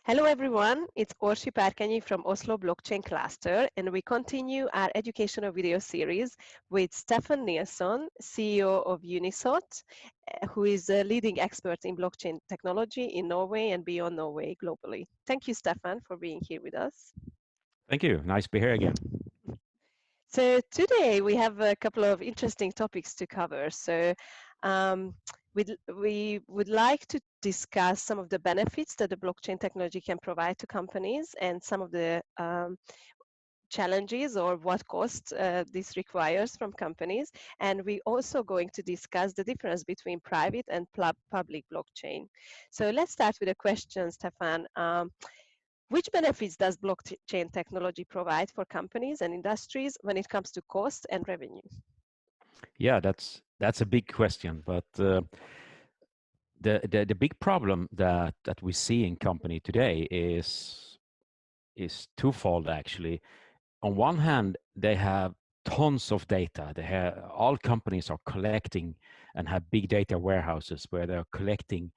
Hello everyone, it's Orsi Parkanyi from Oslo Blockchain Cluster, and we continue our educational video series with Stephan Nilsson, CEO of UNISOT, who is a leading expert in blockchain technology in Norway and beyond Norway globally. Thank you, Stephan, for being here with us. Thank you. Nice to be here again. So today we have a couple of interesting topics to cover. So we would like to discuss some of the benefits that the blockchain technology can provide to companies and some of the challenges or what cost this requires from companies. And we're also going to discuss the difference between private and public blockchain. So let's start with a question, Stephan. Which benefits does blockchain technology provide for companies and industries when it comes to cost and revenue? Yeah, that's a big question, but the big problem that we see in company today is twofold actually. On one hand, they have tons of data. All companies are collecting and have big data warehouses where they're collecting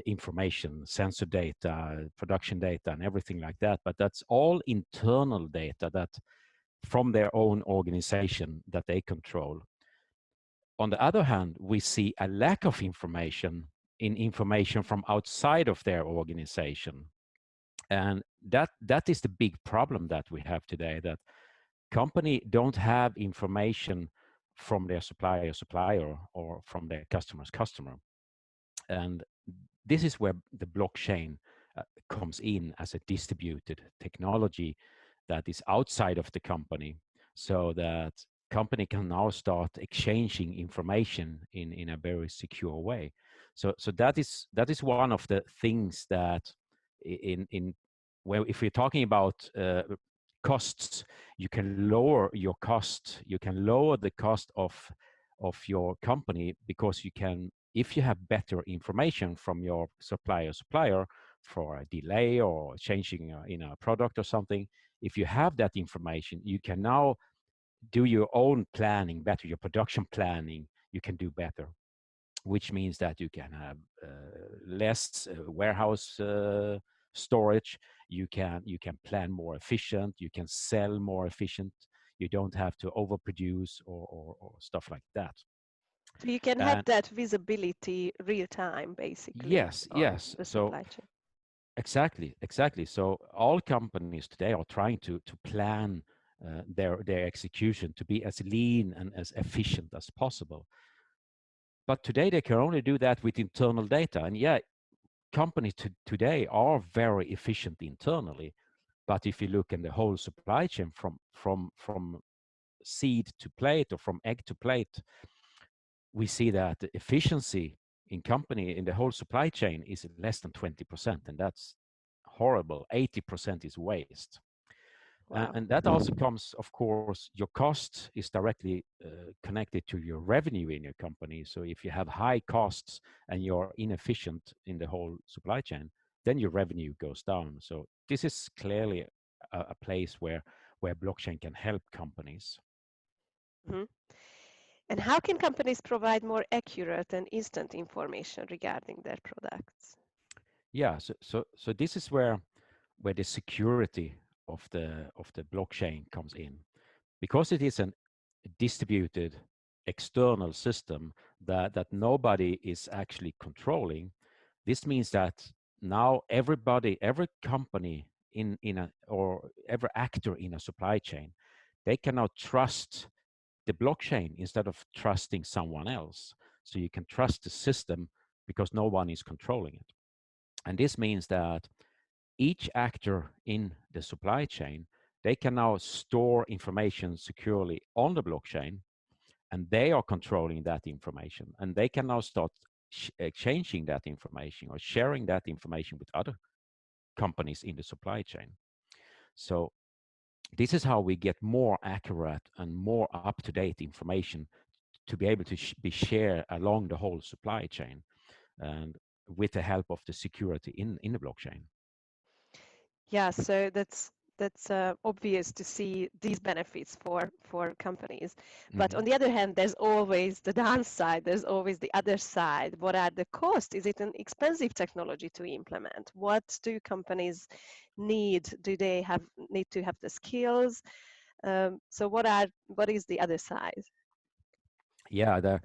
information, sensor data, production data, and everything like that. But that's all internal data that from their own organization that they control. On the other hand, we see a lack of information from outside of their organization. And that is the big problem that we have today, that company don't have information from their supplier or from their customer's customer. And this is where the blockchain comes in as a distributed technology that is outside of the company, so that company can now start exchanging information in a very secure way. So that is one of the things that if we're talking about costs, you can lower your cost. You can lower the cost of your company because you can, if you have better information from your supplier for a delay or changing in a product or something, if you have that information, you can now do your own planning better, your production planning, you can do better, which means that you can have less warehouse storage, you can plan more efficient, you can sell more efficient, you don't have to overproduce or stuff like that. So you can have that visibility real time, basically. Yes. The supply chain. Exactly. So all companies today are trying to plan their execution to be as lean and as efficient as possible. But today they can only do that with internal data. And yeah, companies today are very efficient internally. But if you look in the whole supply chain from seed to plate or from egg to plate, we see that the efficiency in company in the whole supply chain is less than 20%, and that's horrible. 80% is waste. Wow. And that also comes, of course, your cost is directly connected to your revenue in your company. So if you have high costs and you're inefficient in the whole supply chain, then your revenue goes down. So this is clearly a place where blockchain can help companies. Mm-hmm. And how can companies provide more accurate and instant information regarding their products? Yeah, so this is where the security of the blockchain comes in, because it is a distributed external system that nobody is actually controlling. This means that now every company or every actor in a supply chain, they can now trust the blockchain instead of trusting someone else. So you can trust the system because no one is controlling it. And this means that each actor in the supply chain, they can now store information securely on the blockchain, and they are controlling that information. And they can now start exchanging that information or sharing that information with other companies in the supply chain. So this is how we get more accurate and more up-to-date information to be able to be shared along the whole supply chain, and with the help of the security in the blockchain. Yeah, so that's that's obvious to see these benefits for companies. But on Mhm. the other hand, there's always the downside. There's always the other side. What are the costs? Is it an expensive technology to implement? What do companies need? Do they need to have the skills? So what is the other side? Yeah,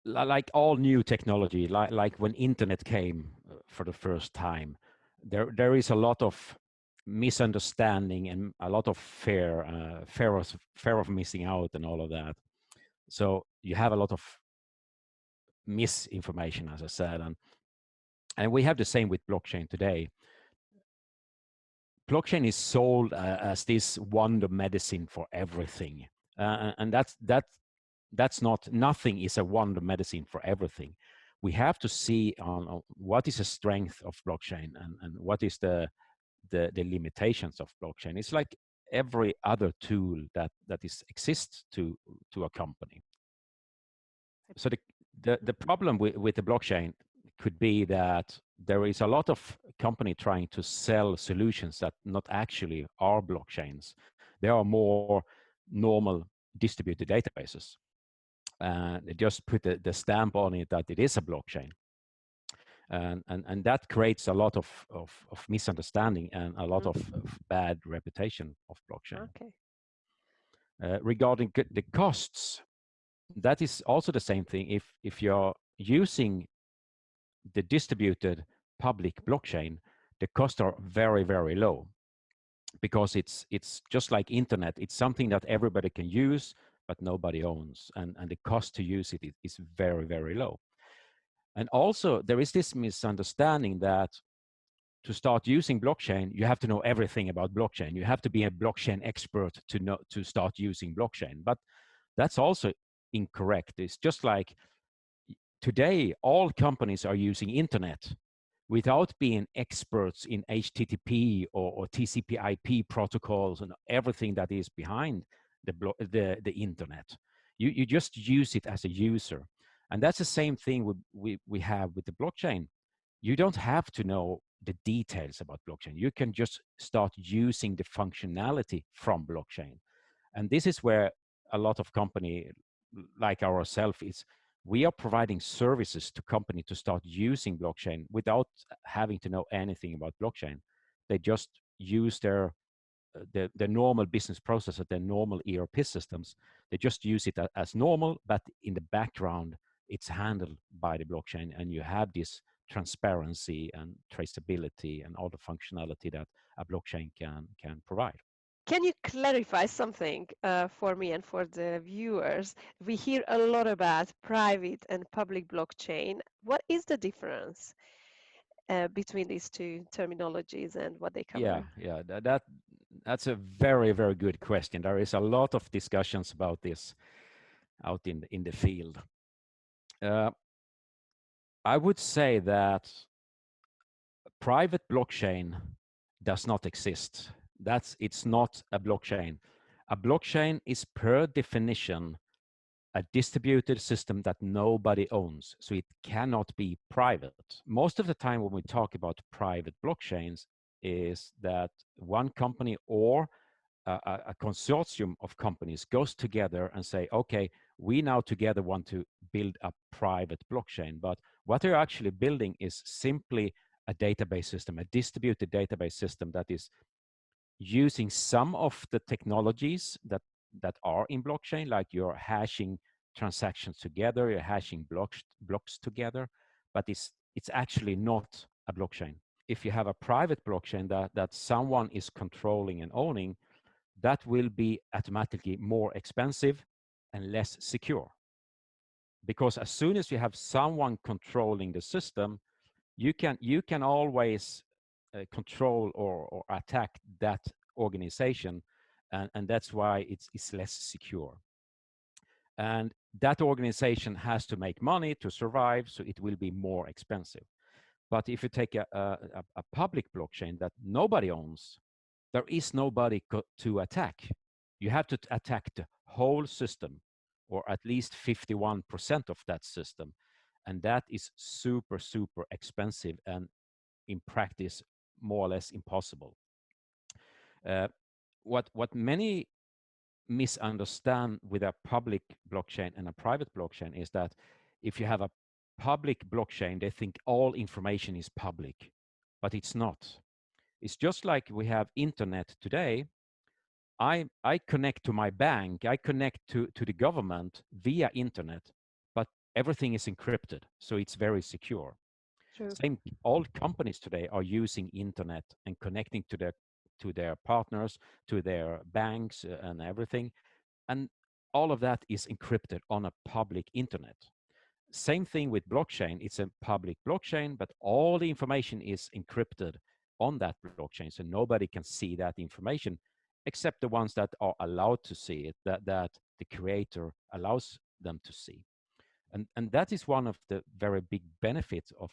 like all new technology, like when internet came for the first time, there is a lot of misunderstanding and a lot of fear of missing out and all of that. So you have a lot of misinformation, as I said, and we have the same with blockchain today. Blockchain is sold as this wonder medicine for everything, and that's not, nothing is a wonder medicine for everything. We have to see on what is the strength of blockchain and what is the limitations of blockchain. It's like every other tool that exists to a company. So the problem with the blockchain could be that there is a lot of company trying to sell solutions that not actually are blockchains. They are more normal distributed databases. They just put the stamp on it that it is a blockchain. And that creates a lot of misunderstanding and a lot of bad reputation of blockchain. Okay. Regarding the costs, that is also the same thing. If you're using the distributed public blockchain, the costs are very, very low because it's just like internet. It's something that everybody can use, but nobody owns. And the cost to use it is very, very low. And also there is this misunderstanding that to start using blockchain, you have to know everything about blockchain. You have to be a blockchain expert to start using blockchain. But that's also incorrect. It's just like today, all companies are using internet without being experts in HTTP or TCP/IP protocols and everything that is behind the internet. You just use it as a user, and that's the same thing we have with the blockchain. You don't have to know the details about blockchain. You can just start using the functionality from blockchain. And this is where a lot of company like ourselves is, we are providing services to company to start using blockchain without having to know anything about blockchain. They just use their normal business process, their normal ERP systems. They just use it as normal, but in the background, it's handled by the blockchain, and you have this transparency and traceability and all the functionality that a blockchain can provide. Can you clarify something for me and for the viewers? We hear a lot about private and public blockchain. What is the difference between these two terminologies and what they Yeah, cover? yeah, that's a very, very good question. There is a lot of discussions about this out in the field. Uh, I would say that private blockchain does not exist. It's not a blockchain. A blockchain is per definition a distributed system that nobody owns, so it cannot be private. Most of the time when we talk about private blockchains is that one company or a consortium of companies goes together and say, okay, we now together want to build a private blockchain. But what they're actually building is simply a database system, a distributed database system that is using some of the technologies that are in blockchain, like you're hashing transactions together, you're hashing blocks together, but it's actually not a blockchain. If you have a private blockchain that someone is controlling and owning, that will be automatically more expensive and less secure. Because as soon as you have someone controlling the system, you can always control or attack that organization, and that's why it's less secure. And that organization has to make money to survive, so it will be more expensive. But if you take a public blockchain that nobody owns, there is nobody to attack. You have to attack the whole system, or at least 51% of that system. And that is super, super expensive and in practice, more or less impossible. Uh, what many misunderstand with a public blockchain and a private blockchain is that if you have a public blockchain, they think all information is public, but it's not. It's just like we have internet today. I connect to my bank, I connect to the government via internet, but everything is encrypted, so it's very secure. True. Same, all companies today are using internet and connecting to their partners, to their banks and everything. And all of that is encrypted on a public internet. Same thing with blockchain. It's a public blockchain, but all the information is encrypted on that blockchain. So nobody can see that information except the ones that are allowed to see it, that the creator allows them to see. And that is one of the very big benefits of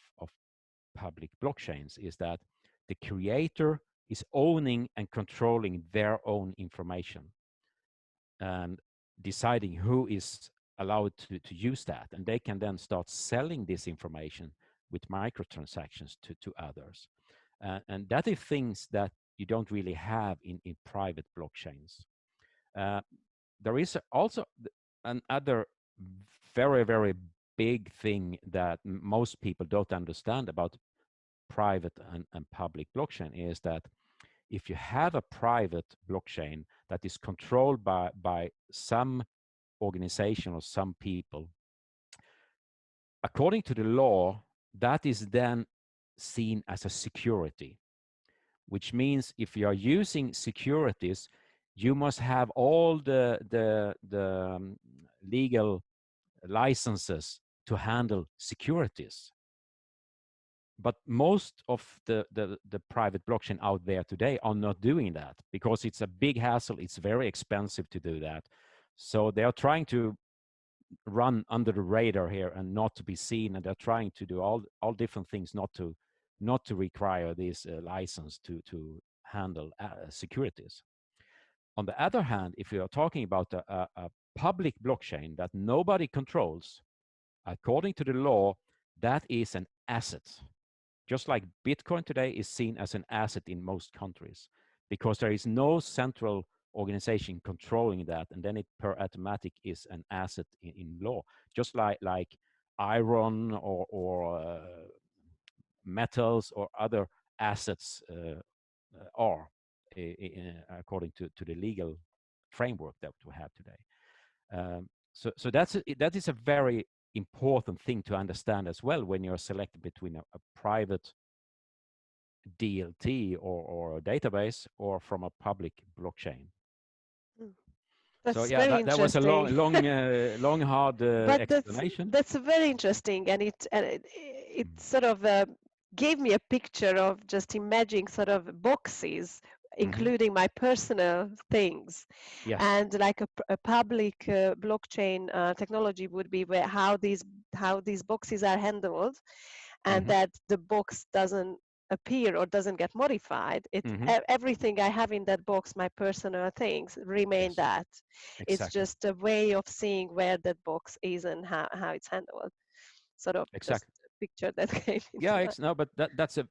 public blockchains, is that the creator is owning and controlling their own information and deciding who is allowed to use that. And they can then start selling this information with microtransactions to others. And that is things that you don't really have in private blockchains. Uh, there is also another very, very big thing that most people don't understand about private and public blockchain is that if you have a private blockchain that is controlled by some organization or some people, according to the law, that is then seen as a security, which means if you are using securities, you must have all the legal licenses to handle securities. But most of the private blockchain out there today are not doing that because it's a big hassle. It's very expensive to do that. So they are trying to run under the radar here and not to be seen. And they're trying to do all different things not to require this license to handle securities. On the other hand, if you are talking about a public blockchain that nobody controls, according to the law, that is an asset. Just like Bitcoin today is seen as an asset in most countries, because there is no central organization controlling that, and then it per automatic is an asset in law. Just like iron or metals or other assets are, according to the legal framework that we have today. So that is a very important thing to understand as well when you're selected between a private DLT or a database or from a public blockchain. Mm. So That's yeah, very that was a interesting. long, hard But explanation. that's very interesting, and it Mm. sort of gave me a picture of just imagining sort of boxes, Mhm. including my personal things, Yes. and like a public blockchain technology would be where how these boxes are handled, and Mhm. that the box doesn't appear or doesn't get modified. Mhm. Everything I have in that box, my personal things, remain Yes. that. It's Exactly. just a way of seeing where that box is and how it's handled. Sort of just Exactly. a picture that came Yeah, into my. no, but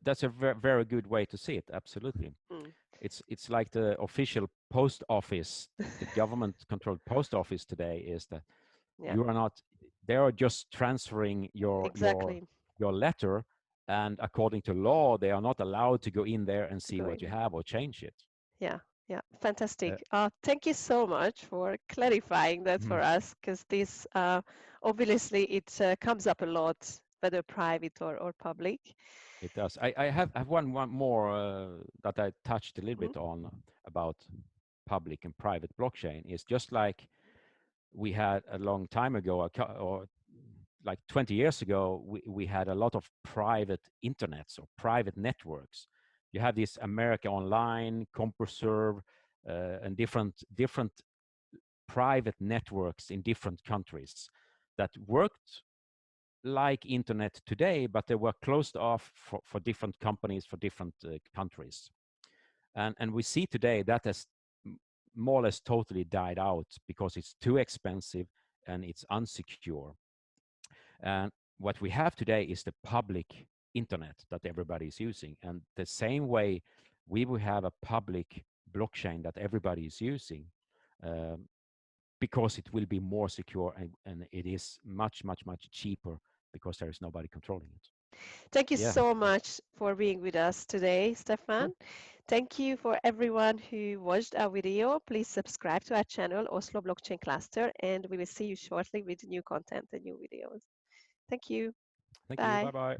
that's a very good way to see it. Absolutely. Mm, It's like the official post office, the government controlled post office today is that yeah, you are not, they are just transferring exactly. your letter, and according to law they are not allowed to go in there and To see go what you in. have or change it. Yeah, yeah, uh, fantastic. Thank you so much for clarifying that for mhm, us, because this obviously it comes up a lot, whether private or public. it does. I have one more that I touched a little Mhm. bit on about public and private blockchain. Is just like we had a long time ago, or like 20 years ago, we had a lot of private internets or private networks. You have this America Online, CompuServe, and different private networks in different countries that worked like internet today, but they were closed off for different companies for different countries. And we see today that has more or less totally died out because it's too expensive and it's unsecure. And what we have today is the public internet that everybody is using. And the same way we will have a public blockchain that everybody is using, um, because it will be more secure, and it is much, much, much cheaper because there is nobody controlling it. Thank you Yeah, so much for being with us today, sure. Stefan. Thank you for everyone who watched our video. Please subscribe to our channel, Oslo Blockchain Cluster, and we will see you shortly with new content and new videos. Thank you. Thank you. Bye. Bye bye.